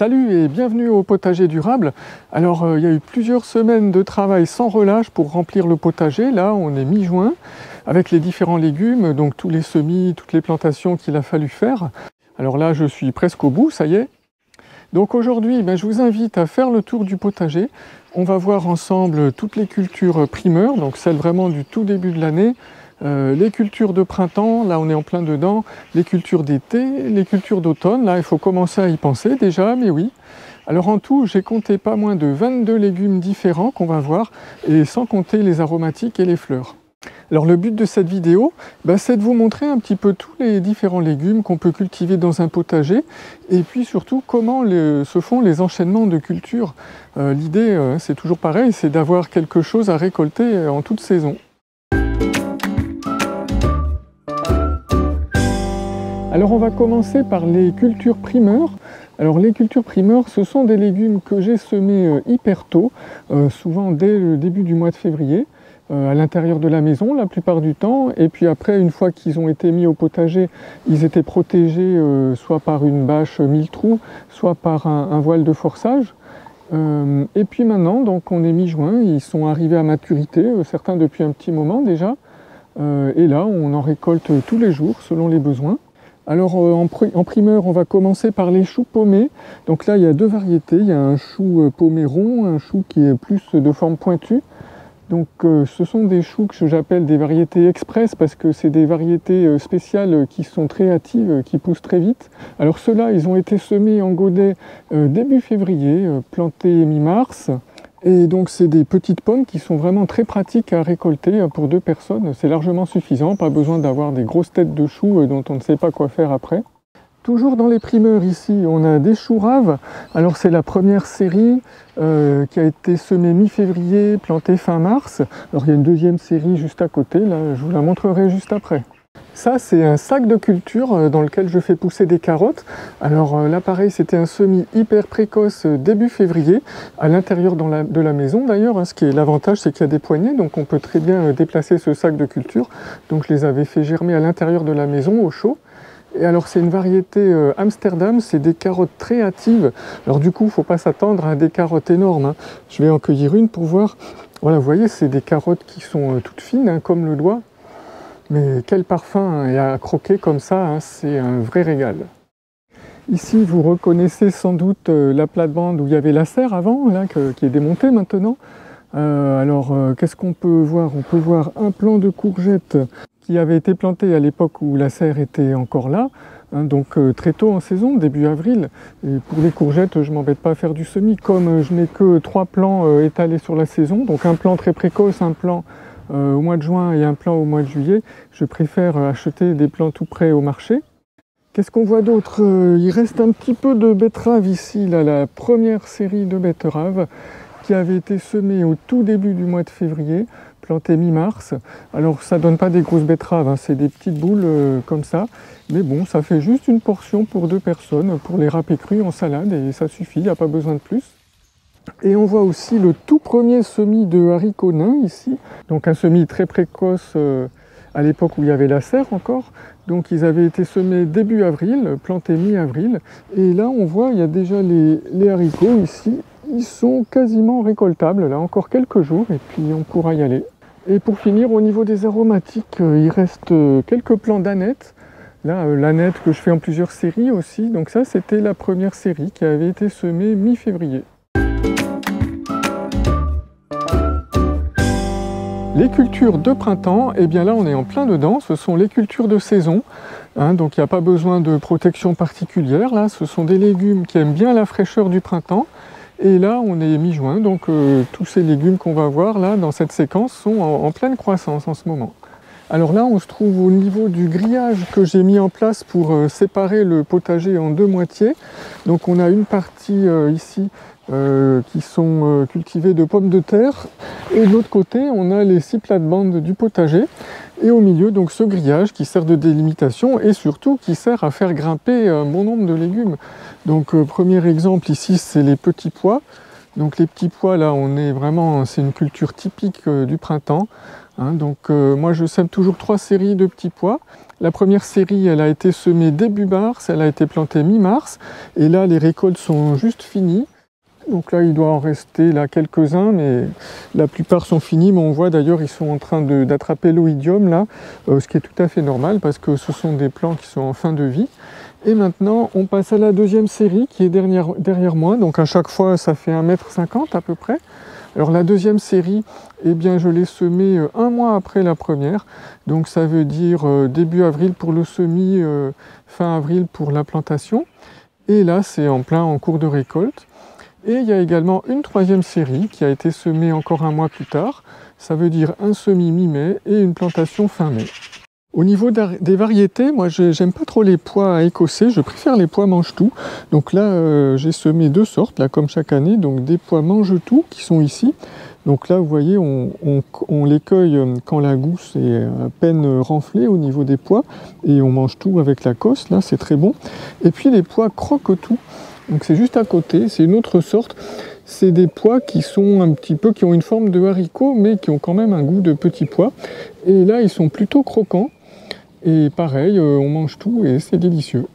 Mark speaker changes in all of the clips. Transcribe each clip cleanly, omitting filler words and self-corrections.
Speaker 1: Salut et bienvenue au potager durable. Alors il y a eu plusieurs semaines de travail sans relâche pour remplir le potager. Là on est mi-juin avec les différents légumes, donc tous les semis, toutes les plantations qu'il a fallu faire. Alors là je suis presque au bout, ça y est. Donc aujourd'hui je vous invite à faire le tour du potager. On va voir ensemble toutes les cultures primeurs, donc celles vraiment du tout début de l'année. Les cultures de printemps, là on est en plein dedans, les cultures d'été, les cultures d'automne, là il faut commencer à y penser déjà, mais oui. Alors en tout, j'ai compté pas moins de 22 légumes différents qu'on va voir, et sans compter les aromatiques et les fleurs. Alors le but de cette vidéo, c'est de vous montrer un petit peu tous les différents légumes qu'on peut cultiver dans un potager, et puis surtout comment se font les enchaînements de cultures. L'idée, c'est toujours pareil, c'est d'avoir quelque chose à récolter en toute saison. Alors on va commencer par les cultures primeurs. Alors les cultures primeurs, ce sont des légumes que j'ai semés hyper tôt, souvent dès le début du mois de février, à l'intérieur de la maison la plupart du temps. Et puis après, une fois qu'ils ont été mis au potager, ils étaient protégés soit par une bâche mille-trous, soit par un voile de forçage. Et puis maintenant, donc on est mi-juin, ils sont arrivés à maturité, certains depuis un petit moment déjà. Et là, on en récolte tous les jours selon les besoins. Alors en primeur, on va commencer par les choux paumés. Donc là, il y a deux variétés. Il y a un chou paumé rond, un chou qui est plus de forme pointue. Donc ce sont des choux que j'appelle des variétés express parce que c'est des variétés spéciales qui sont très hâtives, qui poussent très vite. Alors ceux-là, ils ont été semés en godet début février, plantés mi-mars. Et donc c'est des petites pommes qui sont vraiment très pratiques à récolter pour deux personnes. C'est largement suffisant, pas besoin d'avoir des grosses têtes de choux dont on ne sait pas quoi faire après. Toujours dans les primeurs ici, on a des choux raves. Alors c'est la première série qui a été semée mi-février, plantée fin mars. Alors il y a une deuxième série juste à côté, là je vous la montrerai juste après. Ça, c'est un sac de culture dans lequel je fais pousser des carottes. Alors là, pareil, c'était un semis hyper précoce début février, à l'intérieur de la maison d'ailleurs. Ce qui est l'avantage, c'est qu'il y a des poignées, donc on peut très bien déplacer ce sac de culture. Donc je les avais fait germer à l'intérieur de la maison, au chaud. Et alors c'est une variété Amsterdam, c'est des carottes très hâtives. Alors du coup, il ne faut pas s'attendre à des carottes énormes. Je vais en cueillir une pour voir. Voilà, vous voyez, c'est des carottes qui sont toutes fines, comme le doigt. Mais quel parfum, et à croquer comme ça, c'est un vrai régal. Ici, vous reconnaissez sans doute la plate-bande où il y avait la serre avant, là, qui est démontée maintenant. Alors, qu'est-ce qu'on peut voir? On peut voir un plant de courgettes qui avait été planté à l'époque où la serre était encore là, donc très tôt en saison, début avril. Et pour les courgettes, je ne m'embête pas à faire du semis, comme je n'ai que 3 plants étalés sur la saison, donc un plant très précoce, un plant au mois de juin et un plant au mois de juillet. Je préfère acheter des plants tout prêts au marché. Qu'est-ce qu'on voit d'autre? Il reste un petit peu de betteraves ici, là, la première série de betteraves qui avait été semée au tout début du mois de février, plantée mi-mars. Alors ça donne pas des grosses betteraves, c'est des petites boules comme ça, mais bon, ça fait juste une portion pour 2 personnes, pour les râper crus en salade, et ça suffit, il n'y a pas besoin de plus. Et on voit aussi le tout premier semis de haricots nains ici, donc un semis très précoce à l'époque où il y avait la serre encore. Donc ils avaient été semés début avril, plantés mi-avril, et là on voit il y a déjà les haricots ici, ils sont quasiment récoltables, là encore quelques jours et puis on pourra y aller. Et pour finir, au niveau des aromatiques, il reste quelques plants d'aneth. Là, l'aneth que je fais en plusieurs séries aussi, donc ça c'était la première série qui avait été semée mi-février. Les cultures de printemps, eh bien là on est en plein dedans, ce sont les cultures de saison, donc il n'y a pas besoin de protection particulière, là ce sont des légumes qui aiment bien la fraîcheur du printemps, et là on est mi-juin, donc tous ces légumes qu'on va voir là dans cette séquence sont en pleine croissance en ce moment. Alors là on se trouve au niveau du grillage que j'ai mis en place pour séparer le potager en 2 moitiés, donc on a une partie ici qui sont cultivées de pommes de terre, et de l'autre côté on a les 6 plates-bandes du potager, et au milieu donc ce grillage qui sert de délimitation et surtout qui sert à faire grimper un bon nombre de légumes. Donc premier exemple ici, c'est les petits pois. Donc les petits pois là, on est vraiment, c'est une culture typique du printemps. Donc moi je sème toujours 3 séries de petits pois. La première série, elle a été semée début mars, elle a été plantée mi-mars, et là les récoltes sont juste finies. Donc là il doit en rester là quelques-uns, mais la plupart sont finis, mais on voit d'ailleurs ils sont en train d'attraper l'oïdium là, ce qui est tout à fait normal parce que ce sont des plants qui sont en fin de vie. Et maintenant on passe à la deuxième série qui est derrière moi, donc à chaque fois ça fait 1,50 m à peu près. Alors la deuxième série, eh bien, je l'ai semée un mois après la première, donc ça veut dire début avril pour le semis, fin avril pour la plantation. Et là c'est en cours de récolte. Et il y a également une troisième série qui a été semée encore un mois plus tard, ça veut dire un semis mi-mai et une plantation fin mai. Au niveau des variétés, moi j'aime pas trop les pois écossais, je préfère les pois mange-tout. Donc là j'ai semé deux sortes, là comme chaque année, donc des pois mange-tout qui sont ici. Donc là vous voyez on les cueille quand la gousse est à peine renflée au niveau des pois et on mange tout avec la cosse, là c'est très bon. Et puis les pois croque-tout, donc c'est juste à côté, c'est une autre sorte. C'est des pois qui sont un petit peu, qui ont une forme de haricot, mais qui ont quand même un goût de petits pois. Et là, ils sont plutôt croquants. Et pareil, on mange tout et c'est délicieux.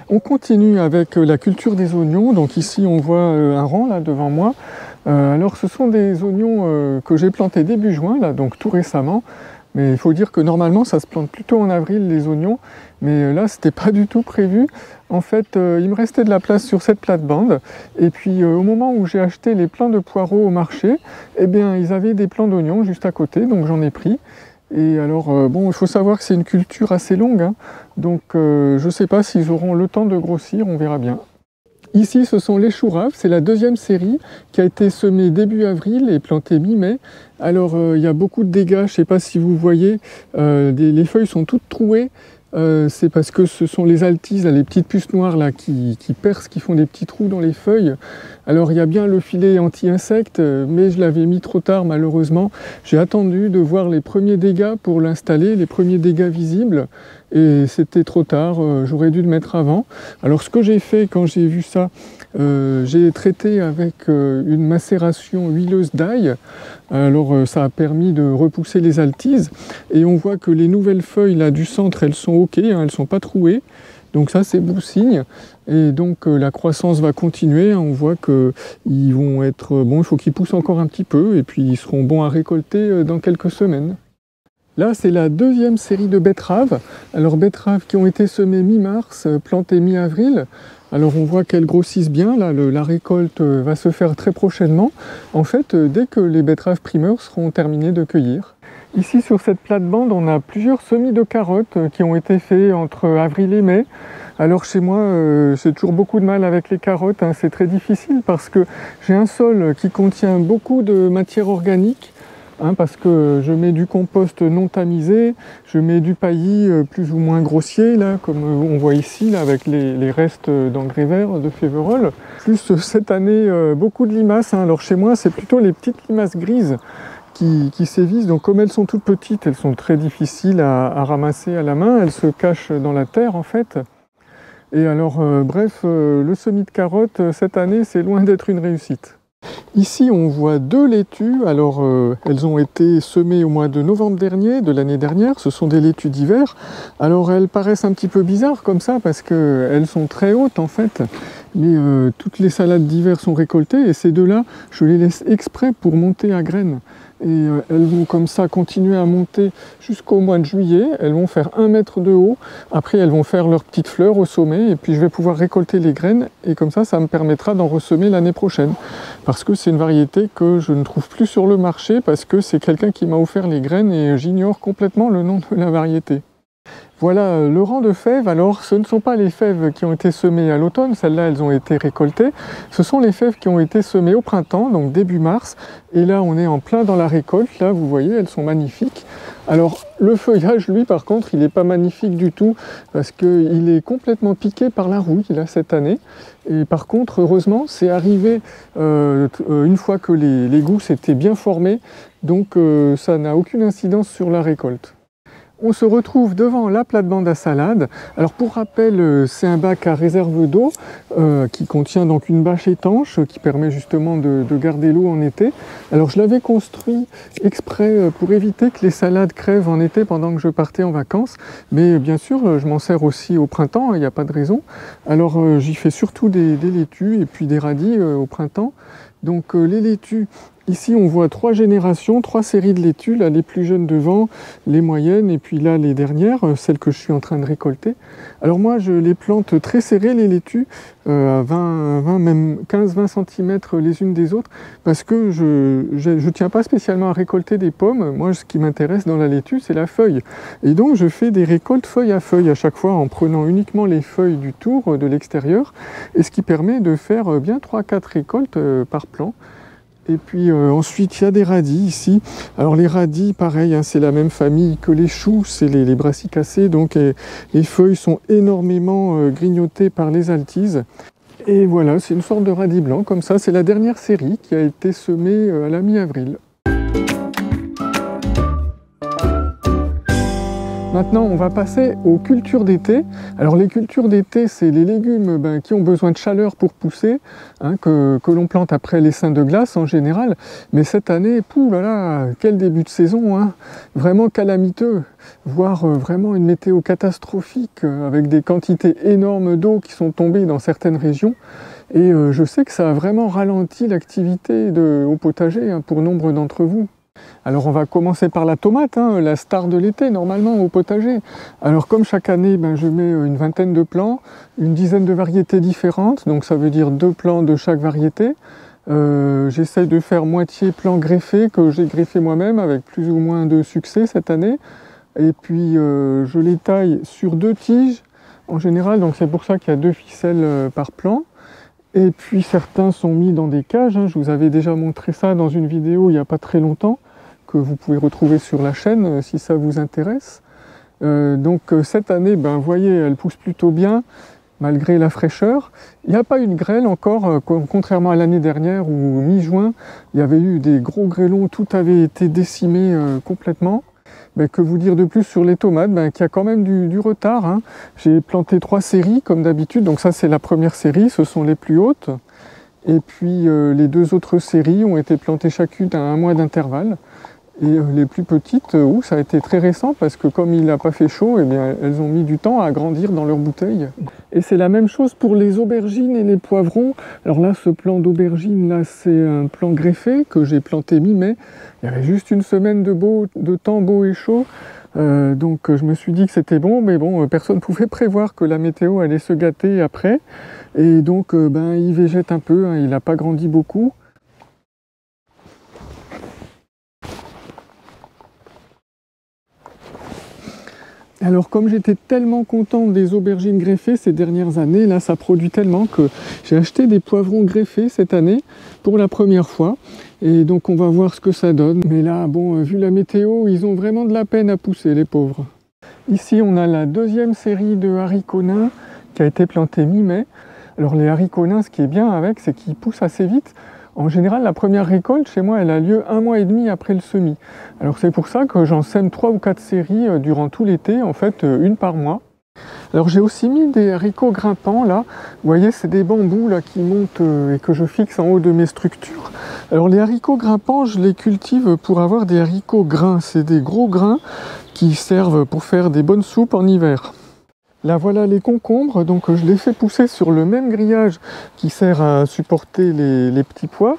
Speaker 1: On continue avec la culture des oignons. Donc ici, on voit un rang là devant moi. Alors, ce sont des oignons que j'ai plantés début juin, là, donc tout récemment. Mais il faut dire que normalement, ça se plante plutôt en avril, les oignons. Mais là, c'était pas du tout prévu. En fait, il me restait de la place sur cette plate-bande. Et puis, au moment où j'ai acheté les plants de poireaux au marché, eh bien, ils avaient des plants d'oignons juste à côté, donc j'en ai pris. Et alors, bon, il faut savoir que c'est une culture assez longue, hein. Donc, je ne sais pas s'ils auront le temps de grossir, on verra bien. Ici, ce sont les choux raves, c'est la deuxième série qui a été semée début avril et plantée mi-mai. Alors, il y a beaucoup de dégâts, je ne sais pas si vous voyez, les feuilles sont toutes trouées. C'est parce que ce sont les altises, les petites puces noires là, qui percent, qui font des petits trous dans les feuilles. Alors il y a bien le filet anti-insectes, mais je l'avais mis trop tard malheureusement. J'ai attendu de voir les premiers dégâts pour l'installer, les premiers dégâts visibles, et c'était trop tard, j'aurais dû le mettre avant. Alors ce que j'ai fait quand j'ai vu ça, j'ai traité avec une macération huileuse d'ail. Alors ça a permis de repousser les altises et on voit que les nouvelles feuilles là du centre, elles sont ok, hein, elles ne sont pas trouées. Donc ça c'est bon signe et donc la croissance va continuer. On voit qu'ils vont être bon, il faut qu'ils poussent encore un petit peu et puis ils seront bons à récolter dans quelques semaines. Là, c'est la deuxième série de betteraves. Alors, betteraves qui ont été semées mi-mars, plantées mi-avril. Alors, on voit qu'elles grossissent bien. Là, la récolte va se faire très prochainement. En fait, dès que les betteraves primeurs seront terminées de cueillir. Ici, sur cette plate-bande, on a plusieurs semis de carottes qui ont été faits entre avril et mai. Alors, chez moi, j'ai toujours beaucoup de mal avec les carottes, hein. C'est très difficile parce que j'ai un sol qui contient beaucoup de matière organique. Parce que je mets du compost non tamisé, je mets du paillis plus ou moins grossier, là, comme on voit ici, là, avec les restes d'engrais verts de Féverolles. Plus cette année, beaucoup de limaces. Alors chez moi, c'est plutôt les petites limaces grises qui sévissent. Donc comme elles sont toutes petites, elles sont très difficiles à ramasser à la main. Elles se cachent dans la terre, en fait. Et alors, bref, le semis de carottes, cette année, c'est loin d'être une réussite. Ici, on voit deux laitues. Alors, elles ont été semées au mois de novembre dernier, de l'année dernière. Ce sont des laitues d'hiver. Alors, elles paraissent un petit peu bizarres comme ça parce qu'elles sont très hautes en fait. Mais toutes les salades d'hiver sont récoltées et ces deux-là, je les laisse exprès pour monter à graines. Et elles vont comme ça continuer à monter jusqu'au mois de juillet. Elles vont faire 1 mètre de haut. Après, elles vont faire leurs petites fleurs au sommet. Et puis, je vais pouvoir récolter les graines. Et comme ça me permettra d'en ressemer l'année prochaine. Parce que c'est une variété que je ne trouve plus sur le marché. Parce que c'est quelqu'un qui m'a offert les graines et j'ignore complètement le nom de la variété. Voilà le rang de fèves. Alors, ce ne sont pas les fèves qui ont été semées à l'automne, celles-là, elles ont été récoltées. Ce sont les fèves qui ont été semées au printemps, donc début mars. Et là, on est en plein dans la récolte. Là, vous voyez, elles sont magnifiques. Alors, le feuillage, lui, par contre, il n'est pas magnifique du tout parce qu'il est complètement piqué par la rouille, là, cette année. Et par contre, heureusement, c'est arrivé une fois que les gousses étaient bien formées. Donc, ça n'a aucune incidence sur la récolte. On se retrouve devant la plate-bande à salade. Alors pour rappel, c'est un bac à réserve d'eau qui contient donc une bâche étanche qui permet justement de garder l'eau en été. Alors je l'avais construit exprès pour éviter que les salades crèvent en été pendant que je partais en vacances. Mais bien sûr, je m'en sers aussi au printemps, il n'y a pas de raison. Alors j'y fais surtout des laitues et puis des radis au printemps. Donc les laitues, ici on voit 3 générations, 3 séries de laitues, là les plus jeunes devant, les moyennes et puis là les dernières, celles que je suis en train de récolter. Alors moi je les plante très serrées les laitues, à 20, même 15-20 cm les unes des autres, parce que je tiens pas spécialement à récolter des pommes. Moi ce qui m'intéresse dans la laitue c'est la feuille. Et donc je fais des récoltes feuille à feuille à chaque fois en prenant uniquement les feuilles du tour de l'extérieur, et ce qui permet de faire bien 3-4 récoltes par plan. Et puis ensuite il y a des radis ici. Alors les radis pareil, hein, c'est la même famille que les choux, c'est les brassicacées, donc les feuilles sont énormément grignotées par les altises. Et voilà, c'est une sorte de radis blanc comme ça, c'est la dernière série qui a été semée à la mi-avril. Maintenant, on va passer aux cultures d'été. Alors les cultures d'été, c'est les légumes qui ont besoin de chaleur pour pousser, hein, que l'on plante après l'essaim de glace en général. Mais cette année, poulala, quel début de saison, hein, vraiment calamiteux, voire vraiment une météo catastrophique avec des quantités énormes d'eau qui sont tombées dans certaines régions. Et je sais que ça a vraiment ralenti l'activité au potager, hein, pour nombre d'entre vous. Alors on va commencer par la tomate, hein, la star de l'été normalement au potager. Alors comme chaque année, je mets une vingtaine de plants, une dizaine de variétés différentes, donc ça veut dire 2 plants de chaque variété. J'essaye de faire moitié plants greffés que j'ai greffé moi-même avec plus ou moins de succès cette année. Et puis je les taille sur 2 tiges en général, donc c'est pour ça qu'il y a 2 ficelles par plant. Et puis certains sont mis dans des cages, hein. Je vous avais déjà montré ça dans une vidéo il n'y a pas très longtemps, que vous pouvez retrouver sur la chaîne si ça vous intéresse. Donc cette année, vous voyez, elle pousse plutôt bien, malgré la fraîcheur. Il n'y a pas eu de grêle encore, contrairement à l'année dernière où mi-juin, il y avait eu des gros grêlons, tout avait été décimé complètement. Que vous dire de plus sur les tomates, qu'il y a quand même du retard, hein. J'ai planté 3 séries comme d'habitude, donc ça c'est la première série, ce sont les plus hautes. Et puis les 2 autres séries ont été plantées chacune à 1 mois d'intervalle. Et les plus petites, ça a été très récent parce que comme il n'a pas fait chaud, elles ont mis du temps à grandir dans leurs bouteilles. Et c'est la même chose pour les aubergines et les poivrons. Alors là, ce plant d'aubergine, là, c'est un plant greffé que j'ai planté mi-mai. Il y avait juste une semaine de temps beau et chaud. Donc je me suis dit que c'était bon, mais bon, personne ne pouvait prévoir que la météo allait se gâter après. Et donc il végète un peu, hein, il n'a pas grandi beaucoup. Alors comme j'étais tellement content des aubergines greffées ces dernières années, là ça produit tellement que j'ai acheté des poivrons greffés cette année pour la première fois. Et donc on va voir ce que ça donne. Mais là, bon, vu la météo, ils ont vraiment de la peine à pousser, les pauvres. Ici on a la 2e série de haricots nains qui a été plantée mi-mai. Alors les haricots nains, ce qui est bien avec, c'est qu'ils poussent assez vite. En général, la première récolte, chez moi, elle a lieu 1 mois et demi après le semis. Alors c'est pour ça que j'en sème 3 ou 4 séries durant tout l'été, en fait, une par mois. Alors j'ai aussi mis des haricots grimpants, là. Vous voyez, c'est des bambous là, qui montent et que je fixe en haut de mes structures. Alors les haricots grimpants, je les cultive pour avoir des haricots grains. C'est des gros grains qui servent pour faire des bonnes soupes en hiver. Là voilà les concombres, donc je les fais pousser sur le même grillage qui sert à supporter les petits pois.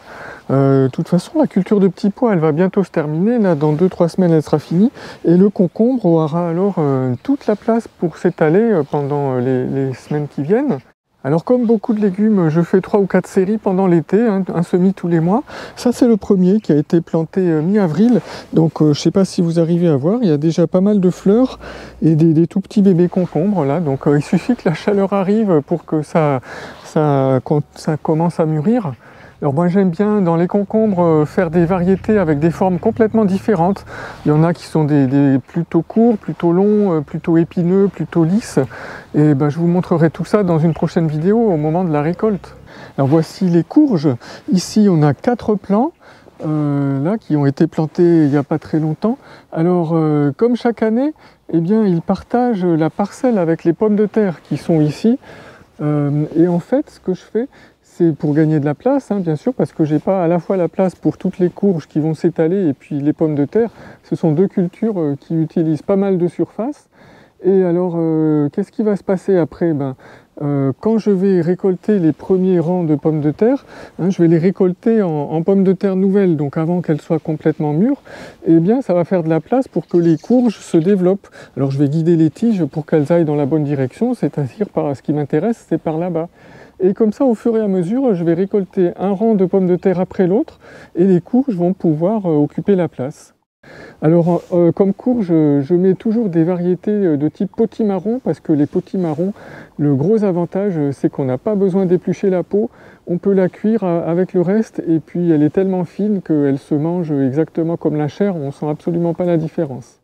Speaker 1: De toute façon, la culture de petits pois, elle va bientôt se terminer. Là, dans 2-3 semaines, elle sera finie. Et le concombre aura alors toute la place pour s'étaler pendant les semaines qui viennent. Alors comme beaucoup de légumes, je fais 3 ou 4 séries pendant l'été, hein, un semis tous les mois. Ça c'est le premier qui a été planté mi-avril, donc je ne sais pas si vous arrivez à voir, il y a déjà pas mal de fleurs et des tout petits bébés concombres là, donc il suffit que la chaleur arrive pour que ça commence à mûrir. Alors moi j'aime bien dans les concombres faire des variétés avec des formes complètement différentes. Il y en a qui sont des plutôt courts, plutôt longs, plutôt épineux, plutôt lisses. Et je vous montrerai tout ça dans une prochaine vidéo au moment de la récolte. Alors voici les courges. Ici on a 4 plants. là, qui ont été plantés il n'y a pas très longtemps. Alors, comme chaque année, eh bien, ils partagent la parcelle avec les pommes de terre qui sont ici. Et en fait, ce que je fais, c'est pour gagner de la place, hein, bien sûr, parce que j'ai pas à la fois la place pour toutes les courges qui vont s'étaler et puis les pommes de terre. Ce sont deux cultures qui utilisent pas mal de surface. Et alors, qu'est-ce qui va se passer après? Quand je vais récolter les premiers rangs de pommes de terre, hein, je vais les récolter en pommes de terre nouvelles, donc avant qu'elles soient complètement mûres, et bien ça va faire de la place pour que les courges se développent. Alors je vais guider les tiges pour qu'elles aillent dans la bonne direction, c'est-à-dire par ce qui m'intéresse, c'est par là-bas. Et comme ça, au fur et à mesure, je vais récolter un rang de pommes de terre après l'autre, et les courges vont pouvoir occuper la place. Alors, comme courge, je mets toujours des variétés de type potimarron, parce que les potimarrons, le gros avantage, c'est qu'on n'a pas besoin d'éplucher la peau, on peut la cuire avec le reste, et puis elle est tellement fine qu'elle se mange exactement comme la chair, on ne sent absolument pas la différence.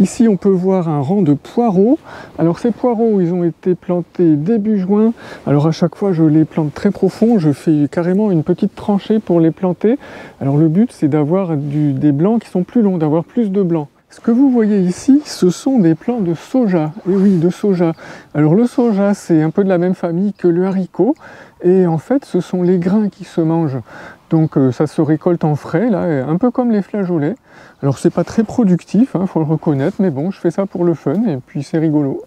Speaker 1: Ici, on peut voir un rang de poireaux. Alors ces poireaux, ils ont été plantés début juin. Alors à chaque fois, je les plante très profond. Je fais carrément une petite tranchée pour les planter. Alors le but, c'est d'avoir des blancs qui sont plus longs, d'avoir plus de blancs. Ce que vous voyez ici, ce sont des plants de soja. Et oui, de soja. Alors le soja, c'est un peu de la même famille que le haricot. Et en fait, ce sont les grains qui se mangent. Donc ça se récolte en frais, là, un peu comme les flageolets. Alors c'est pas très productif, hein, faut le reconnaître, mais bon, je fais ça pour le fun et puis c'est rigolo.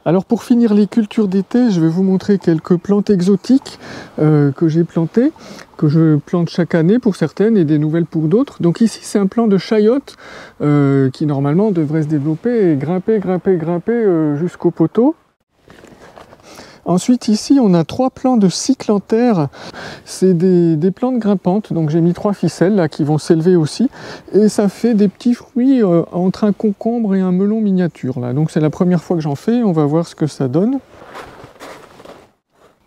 Speaker 1: Alors pour finir les cultures d'été, je vais vous montrer quelques plantes exotiques que j'ai plantées, que je plante chaque année pour certaines et des nouvelles pour d'autres. Donc ici c'est un plant de chayote qui normalement devrait se développer et grimper jusqu'au poteau. Ensuite ici on a 3 plants de cyclanthère, c'est des plantes grimpantes, donc j'ai mis 3 ficelles là qui vont s'élever aussi, et ça fait des petits fruits entre un concombre et un melon miniature là. Donc c'est la première fois que j'en fais, on va voir ce que ça donne.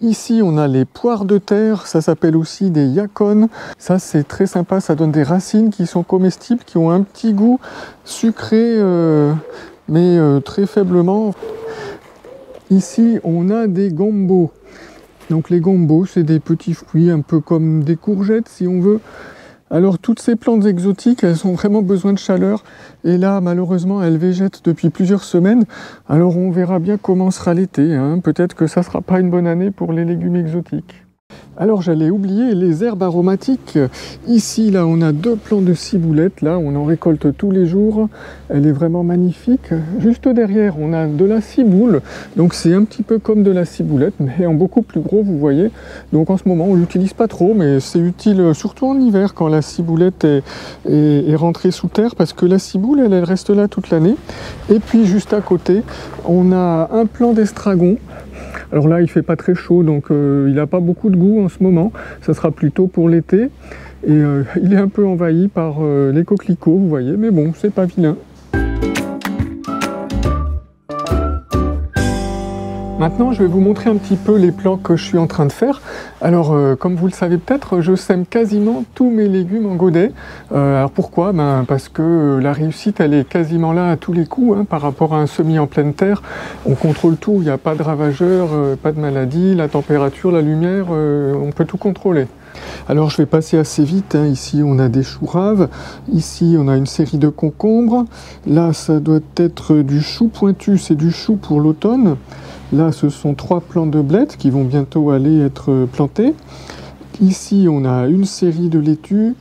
Speaker 1: Ici on a les poires de terre, ça s'appelle aussi des yacon, ça c'est très sympa, ça donne des racines qui sont comestibles, qui ont un petit goût sucré mais très faiblement. Ici, on a des gombos. Donc les gombos, c'est des petits fruits un peu comme des courgettes si on veut. Alors toutes ces plantes exotiques, elles ont vraiment besoin de chaleur. Et là, malheureusement, elles végètent depuis plusieurs semaines. Alors on verra bien comment sera l'été, hein. Peut-être que ça ne sera pas une bonne année pour les légumes exotiques. Alors j'allais oublier les herbes aromatiques. Ici, là, on a 2 plants de ciboulette. Là, on en récolte tous les jours. Elle est vraiment magnifique. Juste derrière, on a de la ciboule. Donc c'est un petit peu comme de la ciboulette, mais en beaucoup plus gros, vous voyez. Donc en ce moment, on l'utilise pas trop, mais c'est utile surtout en hiver quand la ciboulette est rentrée sous terre, parce que la ciboule, elle reste là toute l'année. Et puis juste à côté, on a un plant d'estragon. Alors là, il fait pas très chaud, donc il n'a pas beaucoup de goût en ce moment. Ça sera plutôt pour l'été. Et il est un peu envahi par les coquelicots, vous voyez. Mais bon, c'est pas vilain. Maintenant, je vais vous montrer un petit peu les plans que je suis en train de faire. Alors, comme vous le savez peut-être, je sème quasiment tous mes légumes en godet. Alors pourquoi? Parce que la réussite, elle est quasiment là à tous les coups, hein, par rapport à un semis en pleine terre. On contrôle tout, il n'y a pas de ravageurs, pas de maladies, la température, la lumière, on peut tout contrôler. Alors je vais passer assez vite, hein. Ici on a des choux raves, ici on a une série de concombres, là ça doit être du chou pointu, c'est du chou pour l'automne. Là, ce sont 3 plants de blettes qui vont bientôt aller être plantés. Ici, on a une série de laitues,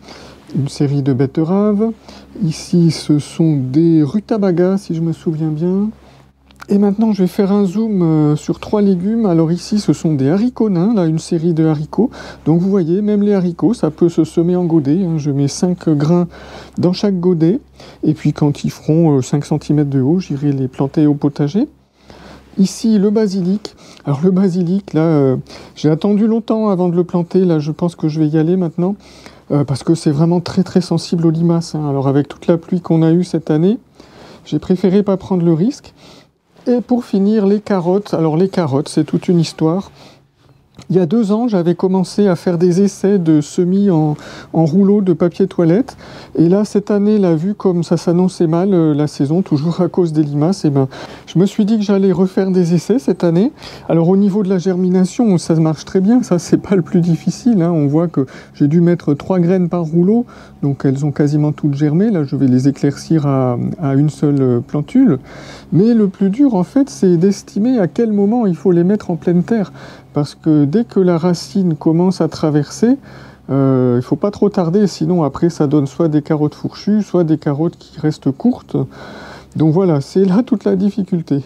Speaker 1: une série de betteraves. Ici, ce sont des rutabagas, si je me souviens bien. Et maintenant, je vais faire un zoom sur 3 légumes. Alors ici, ce sont des haricots nains, là, une série de haricots. Donc vous voyez, même les haricots, ça peut se semer en godet, hein. Je mets 5 grains dans chaque godet. Et puis quand ils feront 5 cm de haut, j'irai les planter au potager. Ici, le basilic. Alors le basilic, là, j'ai attendu longtemps avant de le planter. Là, je pense que je vais y aller maintenant, parce que c'est vraiment très très sensible aux limaces, hein. Alors avec toute la pluie qu'on a eue cette année, j'ai préféré pas prendre le risque. Et pour finir, les carottes. Alors les carottes, c'est toute une histoire. Il y a 2 ans, j'avais commencé à faire des essais de semis en rouleau de papier toilette. Et là, cette année, là, vu comme ça s'annonçait mal, la saison, toujours à cause des limaces, et ben, je me suis dit que j'allais refaire des essais cette année. Alors au niveau de la germination, ça marche très bien, ça c'est pas le plus difficile, hein. On voit que j'ai dû mettre 3 graines par rouleau, donc elles ont quasiment toutes germé. Là, je vais les éclaircir à une seule plantule. Mais le plus dur, en fait, c'est d'estimer à quel moment il faut les mettre en pleine terre. Parce que dès que la racine commence à traverser, il ne faut pas trop tarder, sinon après ça donne soit des carottes fourchues, soit des carottes qui restent courtes. Donc voilà, c'est là toute la difficulté.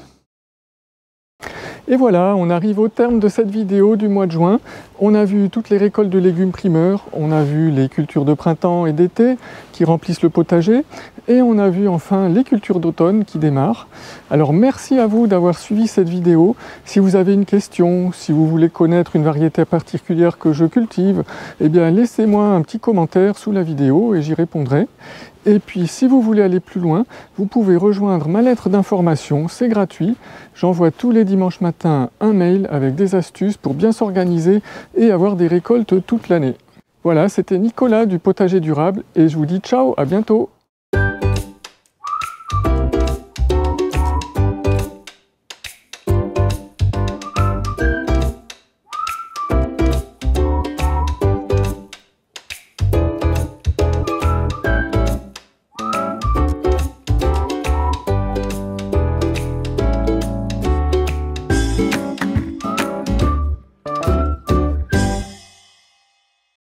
Speaker 1: Et voilà, on arrive au terme de cette vidéo du mois de juin. On a vu toutes les récoltes de légumes primeurs, on a vu les cultures de printemps et d'été qui remplissent le potager, et on a vu enfin les cultures d'automne qui démarrent. Alors merci à vous d'avoir suivi cette vidéo. Si vous avez une question, si vous voulez connaître une variété particulière que je cultive, eh bien laissez-moi un petit commentaire sous la vidéo et j'y répondrai. Et puis si vous voulez aller plus loin, vous pouvez rejoindre ma lettre d'information, c'est gratuit. J'envoie tous les dimanches matins un mail avec des astuces pour bien s'organiser et avoir des récoltes toute l'année. Voilà, c'était Nicolas du Potager Durable et je vous dis ciao, à bientôt!